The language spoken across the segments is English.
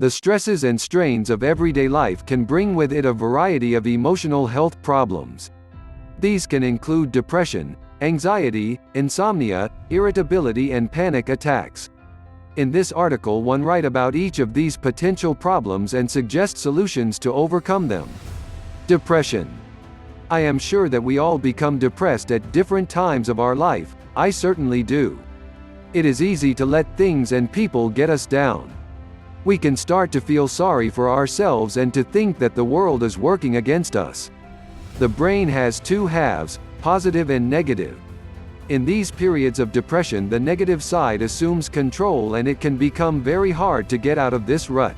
The stresses and strains of everyday life can bring with it a variety of emotional health problems. These can include depression, anxiety, insomnia, irritability and panic attacks. In this article one write about each of these potential problems and suggest solutions to overcome them. Depression. I am sure that we all become depressed at different times of our life. I certainly do. It is easy to let things and people get us down. We can start to feel sorry for ourselves and to think that the world is working against us. The brain has two halves, positive and negative. In these periods of depression, the negative side assumes control and it can become very hard to get out of this rut.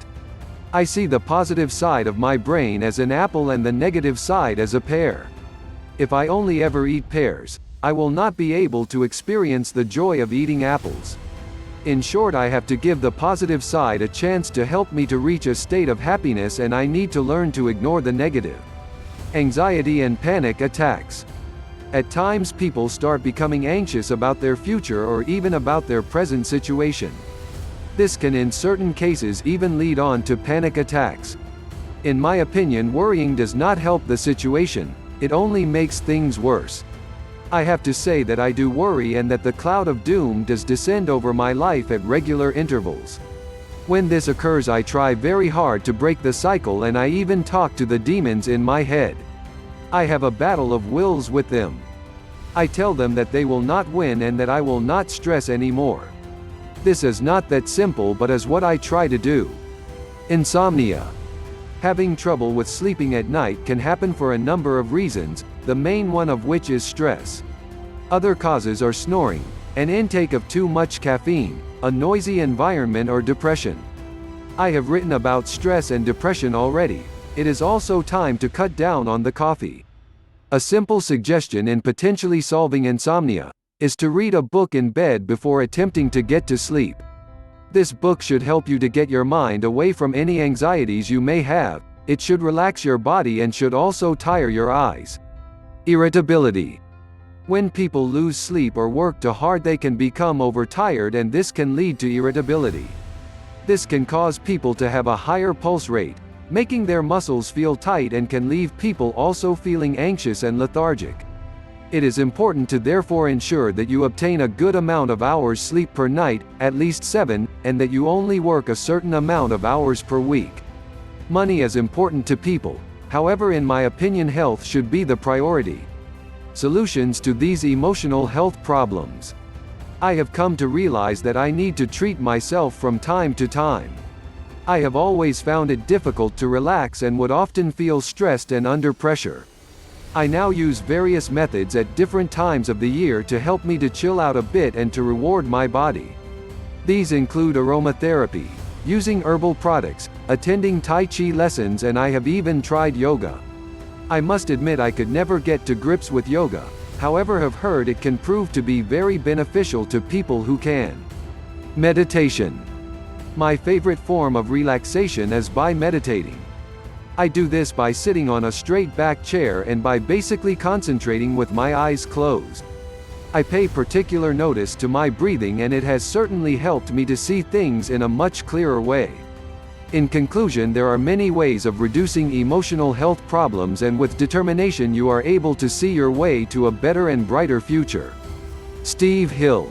I see the positive side of my brain as an apple and the negative side as a pear. If I only ever eat pears, I will not be able to experience the joy of eating apples. In short, I have to give the positive side a chance to help me to reach a state of happiness, and I need to learn to ignore the negative. Anxiety and panic attacks. At times people start becoming anxious about their future or even about their present situation. This can in certain cases even lead on to panic attacks. In my opinion, worrying does not help the situation, it only makes things worse. I have to say that I do worry and that the cloud of doom does descend over my life at regular intervals. When this occurs, I try very hard to break the cycle and I even talk to the demons in my head. I have a battle of wills with them. I tell them that they will not win and that I will not stress anymore. This is not that simple, but is what I try to do. Insomnia. Having trouble with sleeping at night can happen for a number of reasons, the main one of which is stress. Other causes are snoring, an intake of too much caffeine, a noisy environment, or depression. I have written about stress and depression already. It is also time to cut down on the coffee. A simple suggestion in potentially solving insomnia is to read a book in bed before attempting to get to sleep. This book should help you to get your mind away from any anxieties you may have. It should relax your body and should also tire your eyes. Irritability. When people lose sleep or work too hard, they can become overtired, and this can lead to irritability. This can cause people to have a higher pulse rate, making their muscles feel tight, and can leave people also feeling anxious and lethargic. It is important to therefore ensure that you obtain a good amount of hours sleep per night, at least 7, and that you only work a certain amount of hours per week. Money is important to people, however, in my opinion, health should be the priority. Solutions to these emotional health problems. I have come to realize that I need to treat myself from time to time. I have always found it difficult to relax and would often feel stressed and under pressure. I now use various methods at different times of the year to help me to chill out a bit and to reward my body. These include aromatherapy, using herbal products, attending Tai Chi lessons, and I have even tried yoga. I must admit I could never get to grips with yoga, however have heard it can prove to be very beneficial to people who can. Meditation. My favorite form of relaxation is by meditating. I do this by sitting on a straight back chair and by basically concentrating with my eyes closed. I pay particular notice to my breathing, and it has certainly helped me to see things in a much clearer way. In conclusion, there are many ways of reducing emotional health problems, and with determination you are able to see your way to a better and brighter future. Steve Hill.